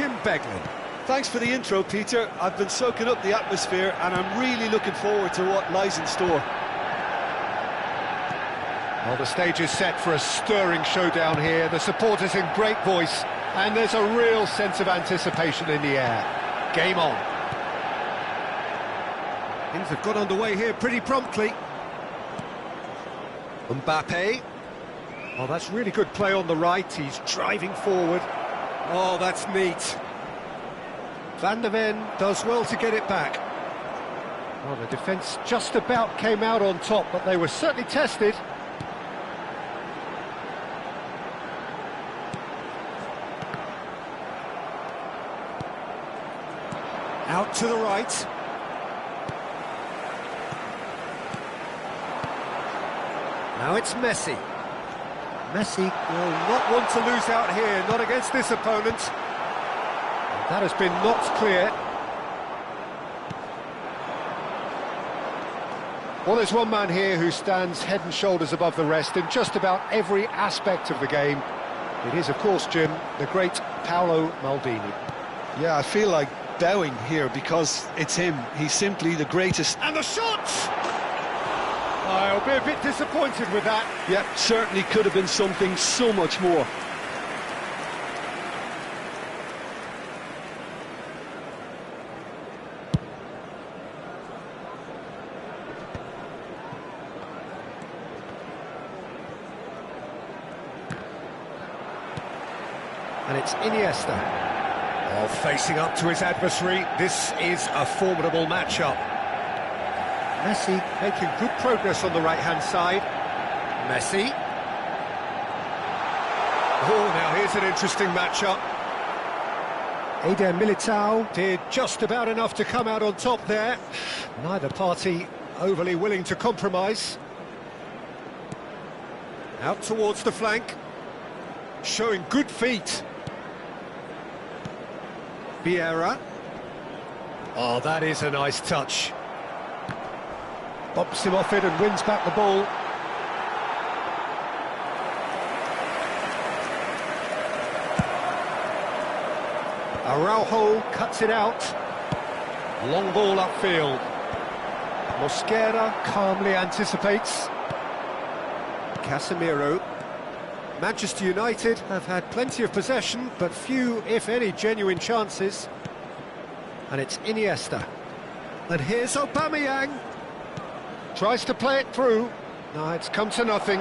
Jim Beglin. Thanks for the intro, Peter. I've been soaking up the atmosphere and I'm really looking forward to what lies in store. Well, the stage is set for a stirring showdown here. The supporters in great voice, and there's a real sense of anticipation in the air. Game on. Things have got underway here pretty promptly. Mbappe. Oh, that's really good play on the right. He's driving forward. Oh, that's neat. Van der Ven does well to get it back. Well, the defence just about came out on top, but they were certainly tested. Out to the right. Now it's Messi. Messi will not want to lose out here, not against this opponent. That has been knocked clear. Well, there's one man here who stands head and shoulders above the rest in just about every aspect of the game. It is, of course, Jim, the great Paolo Maldini. Yeah, I feel like bowing here because it's him. He's simply the greatest. And the shot! I'll be a bit disappointed with that. Yeah, certainly could have been something so much more. And it's Iniesta. Oh, facing up to his adversary, this is a formidable matchup. Messi making good progress on the right-hand side. Messi. Oh, now here's an interesting matchup. Eder Militao did just about enough to come out on top there. Neither party overly willing to compromise. Out towards the flank. Showing good feet. Vieira. Oh, that is a nice touch. Bops him off it and wins back the ball. Araujo cuts it out. Long ball upfield. Mosquera calmly anticipates. Casemiro. Manchester United have had plenty of possession, but few, if any, genuine chances. And it's Iniesta. And here's Aubameyang. Tries to play it through. No, it's come to nothing.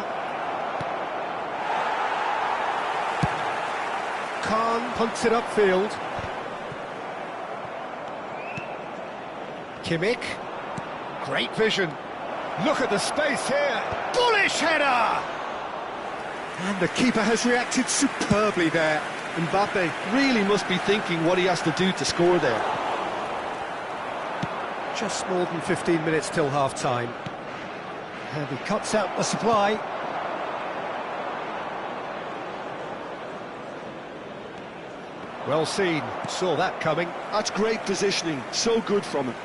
Khan punts it upfield. Kimmich. Great vision. Look at the space here. Bullish header! And the keeper has reacted superbly there. Mbappe really must be thinking what he has to do to score there. Just more than 15 minutes till half-time. And he cuts out the supply. Well seen, saw that coming. That's great positioning, so good from him.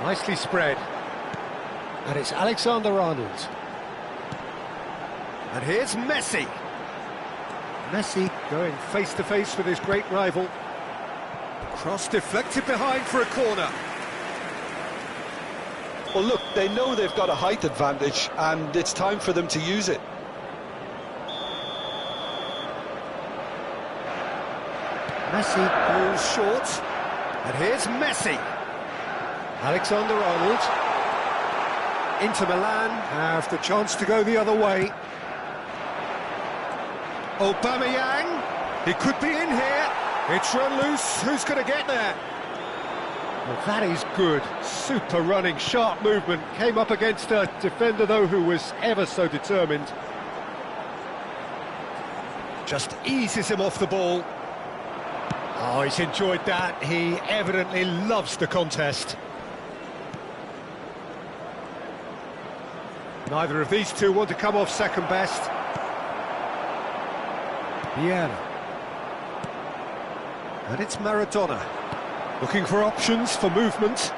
Nicely spread. And it's Alexander-Arnold. And here's Messi. Messi going face-to-face with his great rival. Cross deflected behind for a corner. Well, look, they know they've got a height advantage, and it's time for them to use it. Messi goes short. And here's Messi. Alexander-Arnold. Inter Milan have the chance to go the other way. Aubameyang. He could be in here. It's run loose. Who's going to get there? Well, that is good. Super running, sharp movement. Came up against a defender, though, who was ever so determined. Just eases him off the ball. Oh, he's enjoyed that. He evidently loves the contest. Neither of these two want to come off second best. Vieira. And it's Maradona. Looking for options for movement.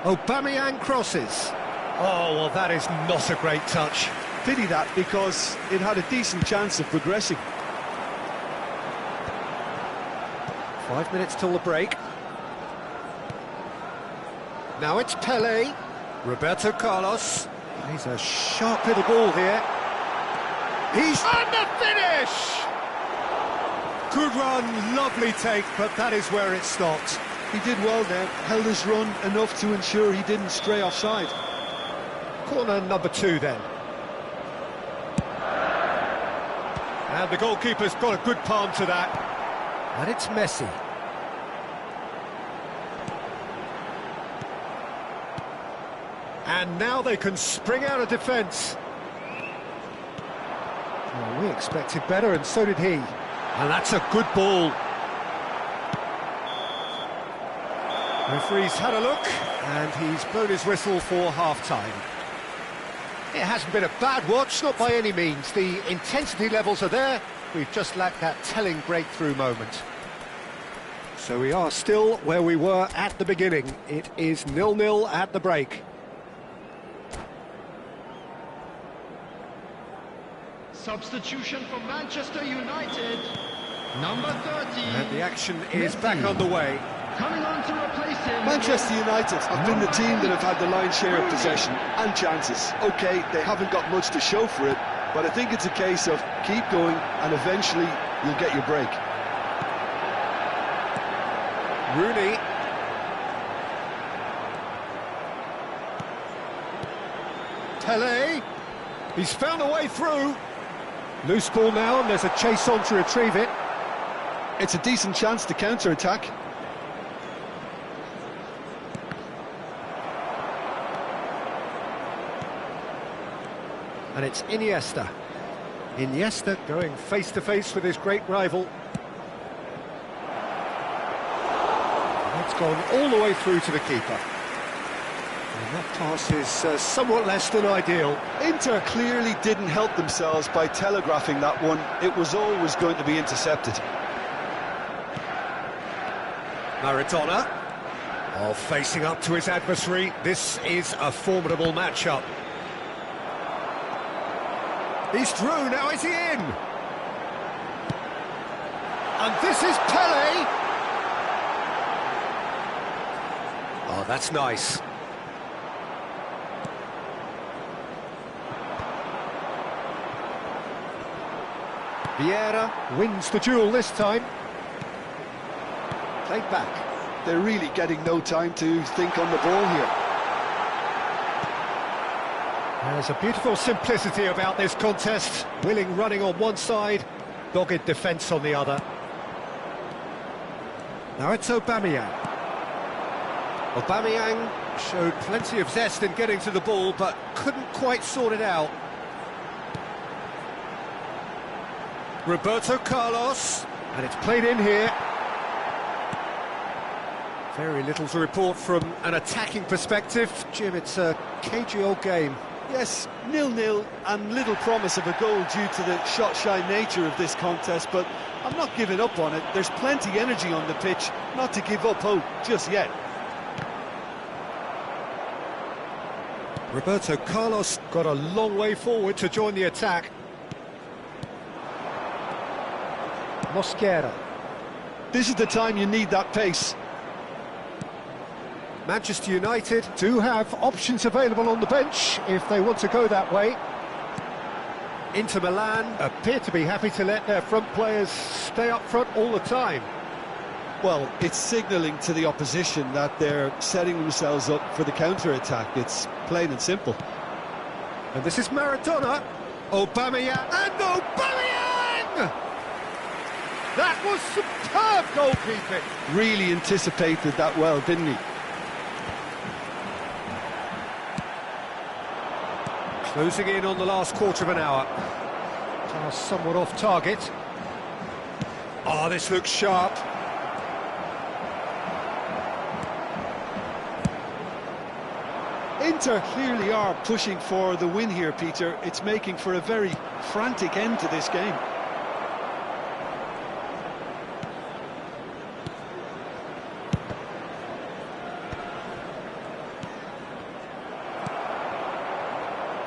Aubameyang crosses. Oh, well, that is not a great touch. Pity that, because it had a decent chance of progressing. 5 minutes till the break. Now it's Pele. Roberto Carlos. He's a sharp little ball here. He's on the finish! Good run, lovely take, but that is where it stopped. He did well there, held his run enough to ensure he didn't stray offside. Corner number 2 then. And the goalkeeper's got a good palm to that. And it's Messi. And now they can spring out of defence. Well, we expected better, and so did he. And that's a good ball. Referee's had a look, and he's blown his whistle for half-time. It hasn't been a bad watch, not by any means. The intensity levels are there. We've just lacked that telling breakthrough moment. So we are still where we were at the beginning. It is 0-0 at the break. Substitution for Manchester United, number 30. And the action is back underway. Coming on to replace him. Manchester United have been the team that have had the lion's share of possession and chances. OK, they haven't got much to show for it, but I think it's a case of keep going and eventually you'll get your break. Rooney. Pele. He's found a way through. Loose ball now, and there's a chase on to retrieve it. It's a decent chance to counter-attack. And it's Iniesta. Iniesta going face-to-face with his great rival. It's gone all the way through to the keeper. And that pass is somewhat less than ideal. Inter clearly didn't help themselves by telegraphing that one. It was always going to be intercepted. Maradona. Oh, facing up to his adversary. This is a formidable matchup. He's through, now is he in? And this is Pele! Oh, that's nice. Vieira wins the duel this time. Played back. They're really getting no time to think on the ball here. There's a beautiful simplicity about this contest. Willing running on one side, dogged defence on the other. Now it's Aubameyang. Aubameyang showed plenty of zest in getting to the ball, but couldn't quite sort it out. Roberto Carlos, and it's played in here. Very little to report from an attacking perspective. Jim, it's a cagey old game. Yes, 0-0 and little promise of a goal due to the shot-shy nature of this contest, but I'm not giving up on it. There's plenty energy on the pitch, not to give up hope just yet. Roberto Carlos got a long way forward to join the attack. Mosquera. This is the time you need that pace. Manchester United do have options available on the bench if they want to go that way. Inter Milan appear to be happy to let their front players stay up front all the time. Well, it's signalling to the opposition that they're setting themselves up for the counter-attack. It's plain and simple. And this is Maradona. Aubameyang and Aubameyang! That was superb goalkeeping. Really anticipated that well, didn't he? Closing in on the last quarter of an hour. Pass somewhat off target. Oh, this looks sharp. Inter clearly are pushing for the win here, Peter. It's making for a very frantic end to this game.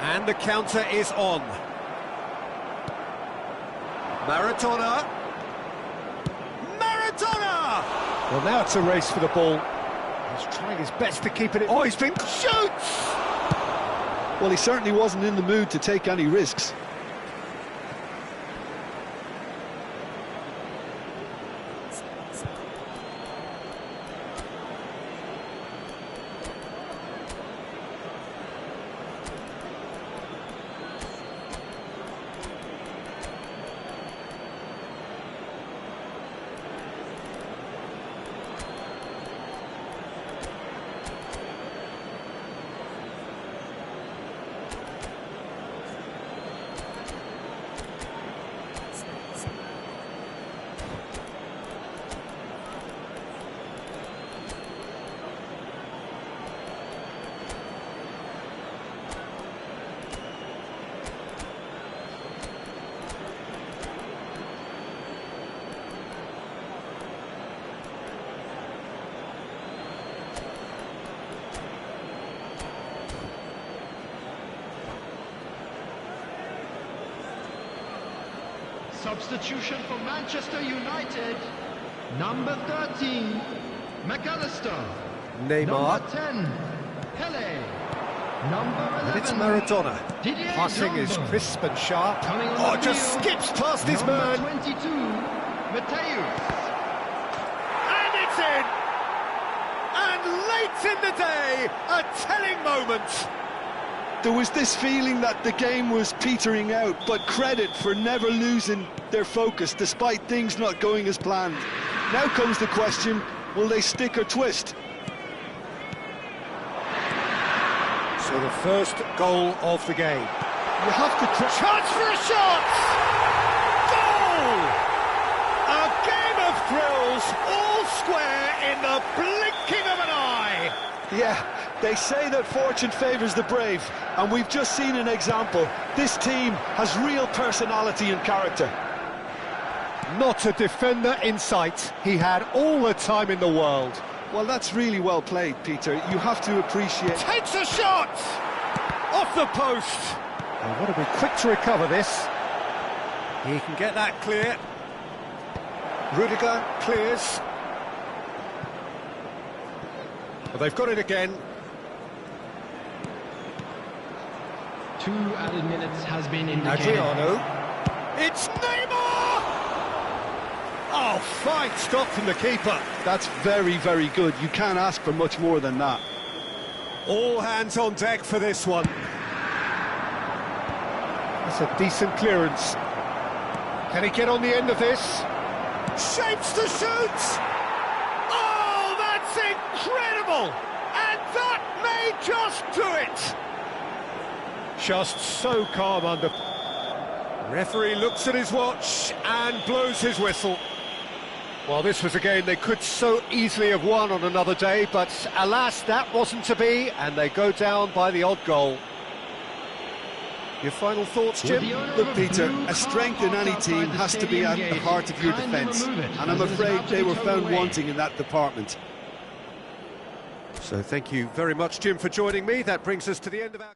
And the counter is on. Maradona. Maradona! Well, now it's a race for the ball. He's trying his best to keep it. Oh, he's been shoots! Well, he certainly wasn't in the mood to take any risks. Substitution for Manchester United. Number 13, McAllister. Neymar. Number 10, Pele. Number 11, And it's Maradona. Didier Passing is Drogba. crisp and sharp. Coming on Oh, the just field, skips past his number man. 22, Mateus. And it's in! And late in the day, a telling moment. There was this feeling that the game was petering out, but credit for never losing their focus despite things not going as planned. Now comes the question, will they stick or twist? So the first goal of the game. You have to Chance for a shot! Goal! A game of thrills, all square in the blinking of an eye. Yeah, they say that fortune favours the brave, and we've just seen an example. This team has real personality and character. Not a defender in sight. He had all the time in the world. Well, that's really well played, Peter. You have to appreciate... Takes a shot! Off the post! Oh, what to be quick to recover this. He can get that clear. Rudiger clears. Well, they've got it again. 2 added minutes has been indicated. Adriano. It's Neymar! Oh, fine stop from the keeper. That's very, very good. You can't ask for much more than that. All hands on deck for this one. That's a decent clearance. Can he get on the end of this? Shapes to shoot! Oh, that's incredible! And that may just do it! Just so calm under... Referee looks at his watch and blows his whistle. Well, this was a game they could so easily have won on another day, but alas, that wasn't to be, and they go down by the odd goal. Your final thoughts, Jim? Look, Peter, a strength in any team has to be at the heart of your defence, and I'm afraid they were found wanting in that department. So thank you very much, Jim, for joining me. That brings us to the end of our...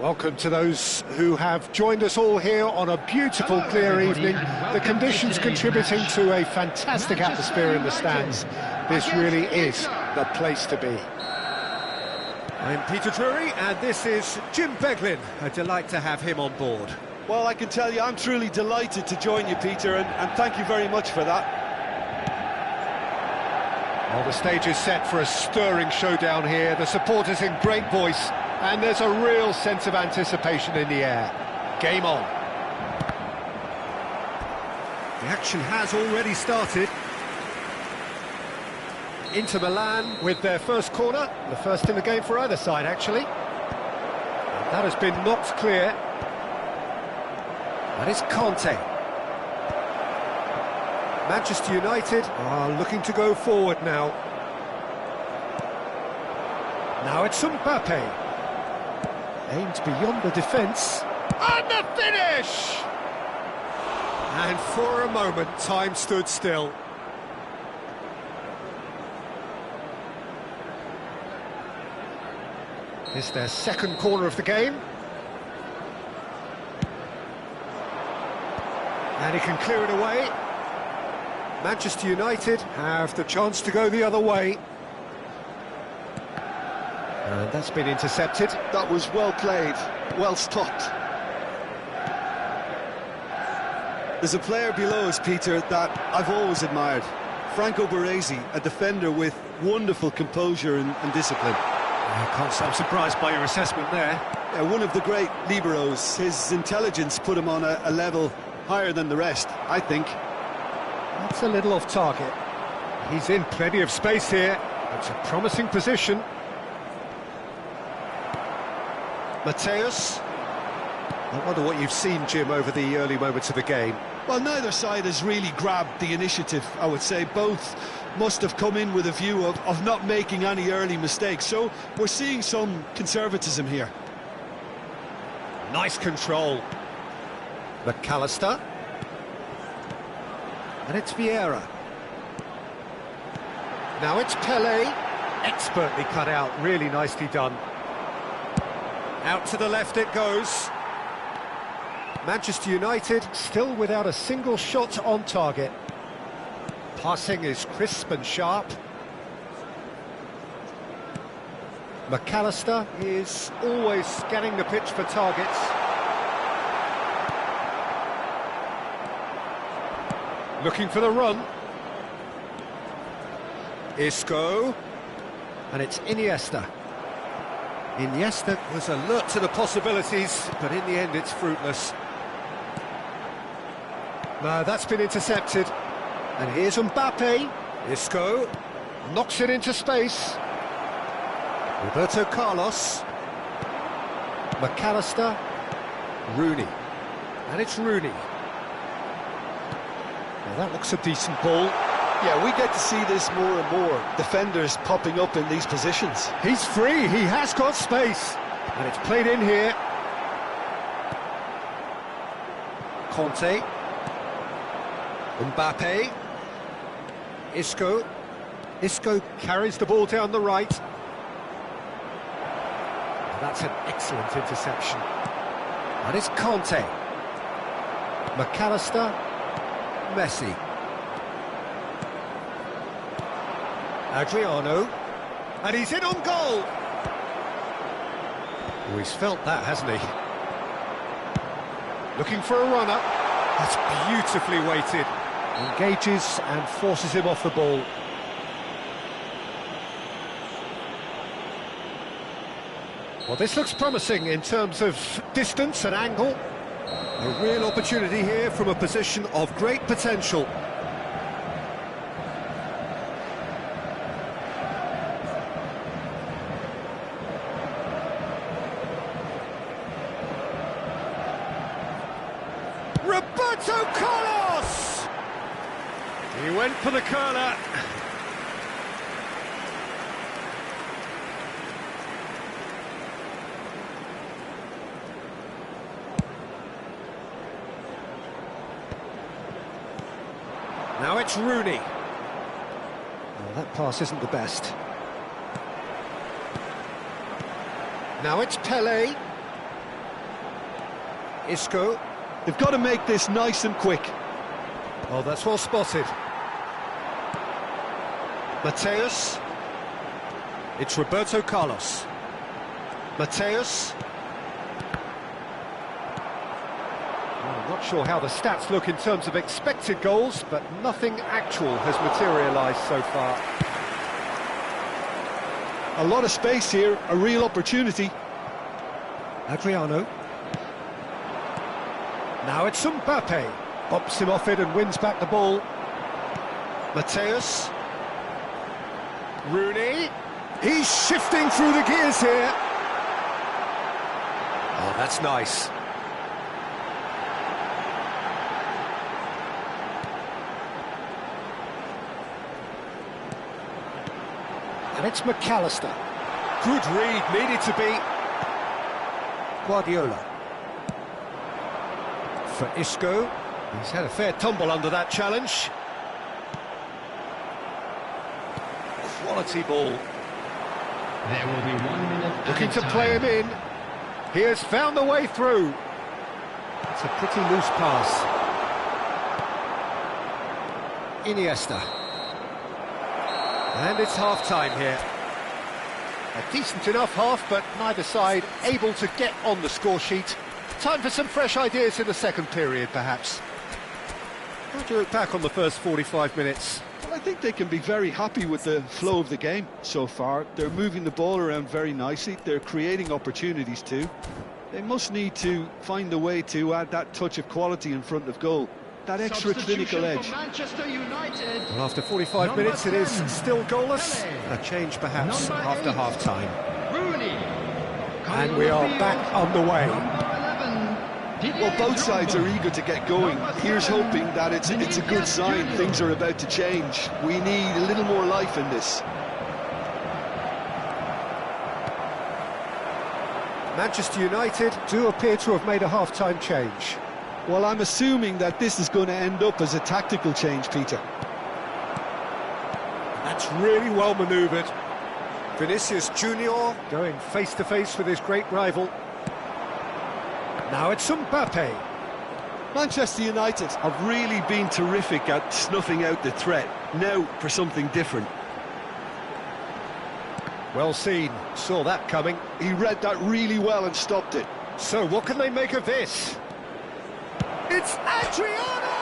Welcome to those who have joined us all here on a beautiful, clear evening. The conditions contributing to a fantastic atmosphere in the stands. This really is the place to be. I'm Peter Drury, and this is Jim Beglin. A delight to have him on board. Well, I can tell you, I'm truly delighted to join you, Peter, and thank you very much for that. Well, the stage is set for a stirring showdown here. The supporters in great voice, and there's a real sense of anticipation in the air. Game on. The action has already started. Inter Milan with their first corner, the first in the game for either side, actually. And that has been knocked clear. That is Conte. Manchester United are looking to go forward now. Now it's Mbappe. Aimed beyond the defence. And the finish! And for a moment, time stood still. It's their second corner of the game. And he can clear it away. Manchester United have the chance to go the other way. And that's been intercepted. That was well played, well stopped. There's a player below us, Peter, that I've always admired. Franco Baresi, a defender with wonderful composure and discipline. I can't say I'm surprised by your assessment there. Yeah, one of the great liberos. His intelligence put him on a level higher than the rest, I think. That's a little off target. He's in plenty of space here. It's a promising position. Mateus. I wonder what you've seen, Jim, over the early moments of the game. Well, neither side has really grabbed the initiative, I would say. Both must have come in with a view of not making any early mistakes. So we're seeing some conservatism here. Nice control. McAllister. And it's Vieira. Now it's Pelé. Expertly cut out, really nicely done. Out to the left it goes. Manchester United still without a single shot on target. Passing is crisp and sharp. McAllister is always scanning the pitch for targets. Looking for the run. Isco. And it's Iniesta. Iniesta was alert to the possibilities, but in the end it's fruitless. No, that's been intercepted. And here's Mbappe. Isco knocks it into space. Roberto Carlos. McAllister. Rooney. And it's Rooney. Well, that looks a decent ball. Yeah, we get to see this more and more. Defenders popping up in these positions. He's free, he has got space. And it's played in here. Conte. Mbappe. Isco. Isco carries the ball down the right. That's an excellent interception. That is Conte. McAllister. Messi. Adriano. And he's in on goal. Oh, he's felt that, hasn't he? Looking for a runner. That's beautifully weighted. Engages and forces him off the ball. Well, this looks promising in terms of distance and angle. A real opportunity here from a position of great potential. Roberto Carlos! He went for the curler. Now it's Rooney. Well, that pass isn't the best. Now it's Pelé. Isco. They've got to make this nice and quick. Oh, that's well spotted. Mateus. It's Roberto Carlos. Mateus. Well, I'm not sure how the stats look in terms of expected goals, but nothing actual has materialised so far. A lot of space here, a real opportunity. Adriano. Now it's Mbappe. Bumps him off it and wins back the ball. Mateus. Rooney. He's shifting through the gears here. Oh, that's nice. And it's McAllister. Good read, needed to be. Guardiola. For Isco. He's had a fair tumble under that challenge. Quality ball. There will be 1 minute. Looking to play him in. He has found the way through. It's a pretty loose pass. Iniesta. And it's half-time here. A decent enough half, but neither side able to get on the score sheet. Time for some fresh ideas in the second period, perhaps. How do you look back on the first 45 minutes? Well, I think they can be very happy with the flow of the game so far. They're moving the ball around very nicely. They're creating opportunities too. They must need to find a way to add that touch of quality in front of goal. That extra clinical edge. Manchester United. Well, after 45 minutes, it is 10. still goalless. Pele. A change, perhaps, Number after 8. half-time. Rooney. And we are back underway. Well, both sides are eager to get going. Here's hoping that it's a good sign. Things are about to change. We need a little more life in this. Manchester United do appear to have made a half-time change. Well, I'm assuming that this is going to end up as a tactical change, Peter. That's really well manoeuvred. Vinicius Junior going face-to-face with his great rival. Now it's Mbappe. Manchester United have really been terrific at snuffing out the threat. Now for something different. Well seen, saw that coming. He read that really well and stopped it. So what can they make of this? It's Adriano!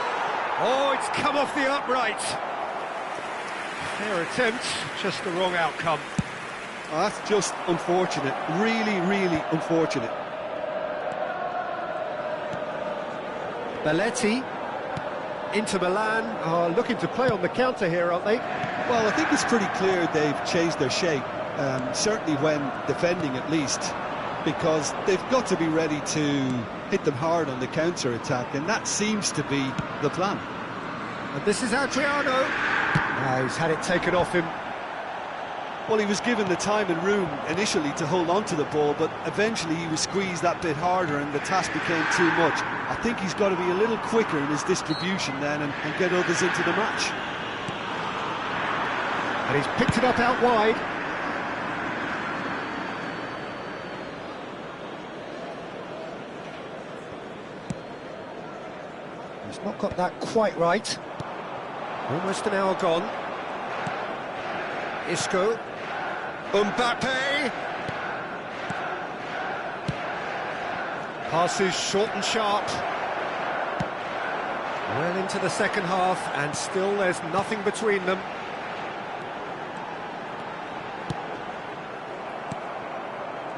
Oh, it's come off the upright. Fair attempt, just the wrong outcome. Oh, that's just unfortunate. Really, really unfortunate. Belletti. Inter Milan are looking to play on the counter here, aren't they? Well, I think it's pretty clear they've changed their shape, certainly when defending at least, because they've got to be ready to hit them hard on the counter-attack, and that seems to be the plan. And this is Adriano. He's had it taken off him. Well, he was given the time and room initially to hold on to the ball, but eventually he was squeezed that bit harder and the task became too much. I think he's got to be a little quicker in his distribution then and get others into the match. And he's picked it up out wide. He's not got that quite right. Almost an hour gone. Isco. Mbappe. Passes short and sharp. Well into the second half, and still there's nothing between them.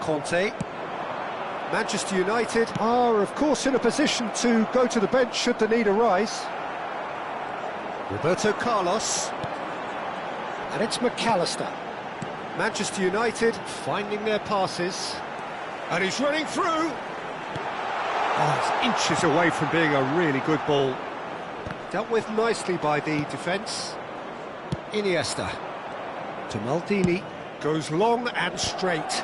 Conte. Manchester United are, of course, in a position to go to the bench should the need arise. Roberto Carlos. And it's McAllister. Manchester United finding their passes. And he's running through. Oh, it's inches away from being a really good ball. Dealt with nicely by the defence. Iniesta. To Maldini. Goes long and straight.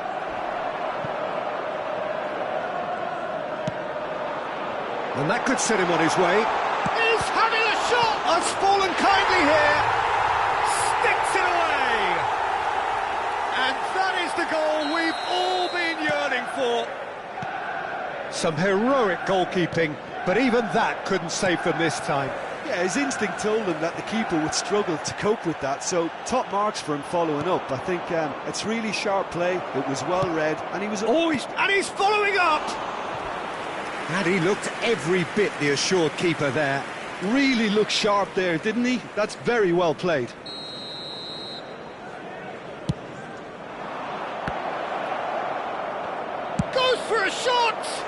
And that could set him on his way. He's having a shot! Has fallen kindly here. Sticks it away. And that is the goal we've all been yearning for. Some heroic goalkeeping, but even that couldn't save them this time. Yeah, his instinct told him that the keeper would struggle to cope with that, so top marks for him following up. I think it's really sharp play, it was well read, and he was... Oh, he's following up! And he looked every bit the assured keeper there. Really looked sharp there, didn't he? That's very well played. Goes for a shot!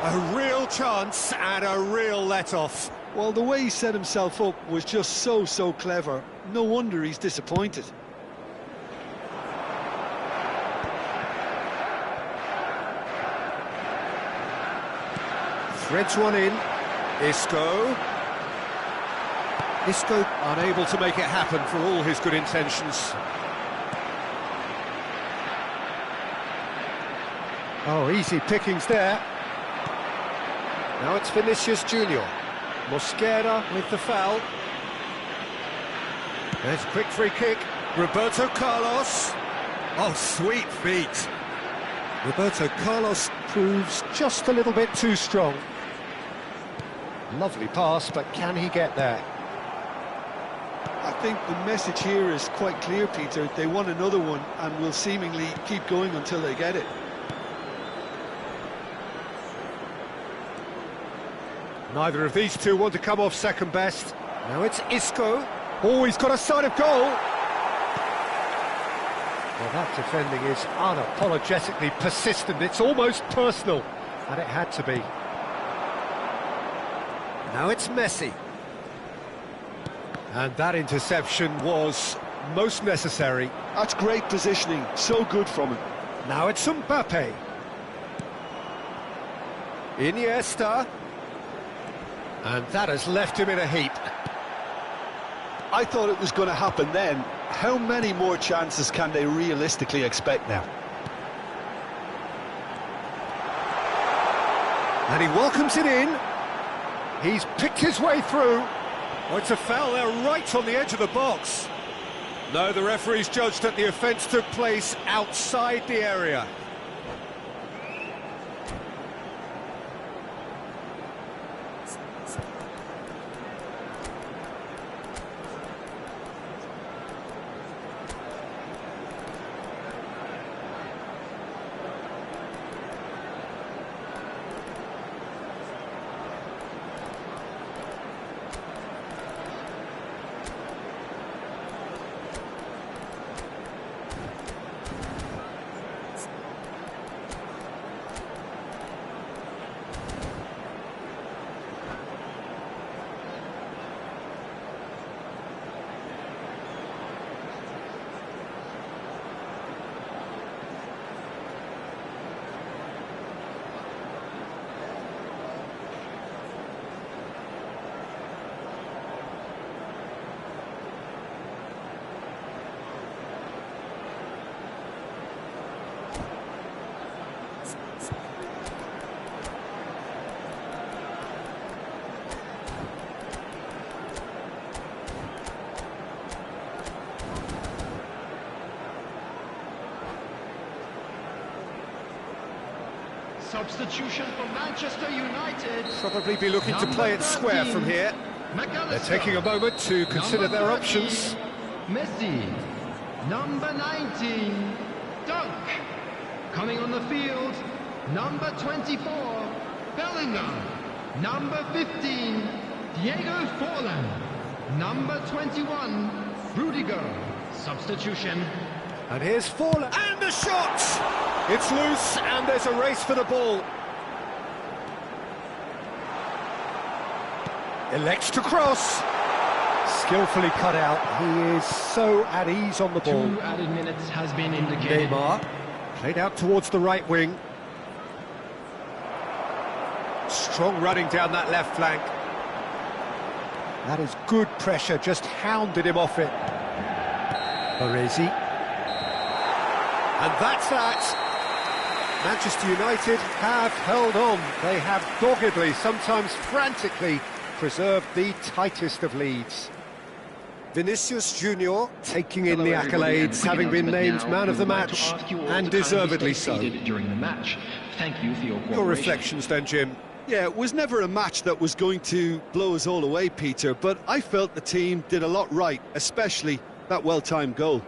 A real chance and a real let-off. Well, the way he set himself up was just so clever. No wonder he's disappointed. Threads one in. Isco unable to make it happen for all his good intentions. Oh, easy pickings there. Now it's Vinicius Junior. Mosquera with the foul. There's a quick free kick. Roberto Carlos. Oh, sweet feet. Roberto Carlos proves just a little bit too strong. Lovely pass, but can he get there? I think the message here is quite clear, Peter. They want another one and will seemingly keep going until they get it. Neither of these two want to come off second best. Now it's Isco. Oh, he's got a sight of goal. Well, that defending is unapologetically persistent. It's almost personal, and it had to be. Now it's Messi. And that interception was most necessary. That's great positioning, so good from him. Now it's Mbappe. Iniesta. And that has left him in a heap. I thought it was going to happen then. How many more chances can they realistically expect now? And he welcomes it in. He's picked his way through. Oh, it's a foul there right on the edge of the box. No, the referee's judged that the offence took place outside the area. Substitution for Manchester United. Probably be looking to play it square from here. They're taking a moment to consider their options. Messi. Number 19, Dunk. Coming on the field, number 24, Bellingham. Number 15, Diego Forlan. Number 21, Rudiger. Substitution. And here's Forlan, and the shot! It's loose, and there's a race for the ball. Elects to cross. Skillfully cut out. He is so at ease on the ball. 2 added minutes has been indicated. Neymar, played out towards the right wing. Strong running down that left flank. That is good pressure, just hounded him off it. Baresi. And that's that. Manchester United have held on. They have doggedly, sometimes frantically, preserved the tightest of leads. Vinicius Junior taking in Hello, the everybody, and accolades, quick having been announcement named now. man of the We'd like to match, ask you all and to kindly deservedly stay so. seated during the match. Thank you for your Your cooperation. reflections then, Jim? Yeah, it was never a match that was going to blow us all away, Peter, but I felt the team did a lot right, especially that well-timed goal.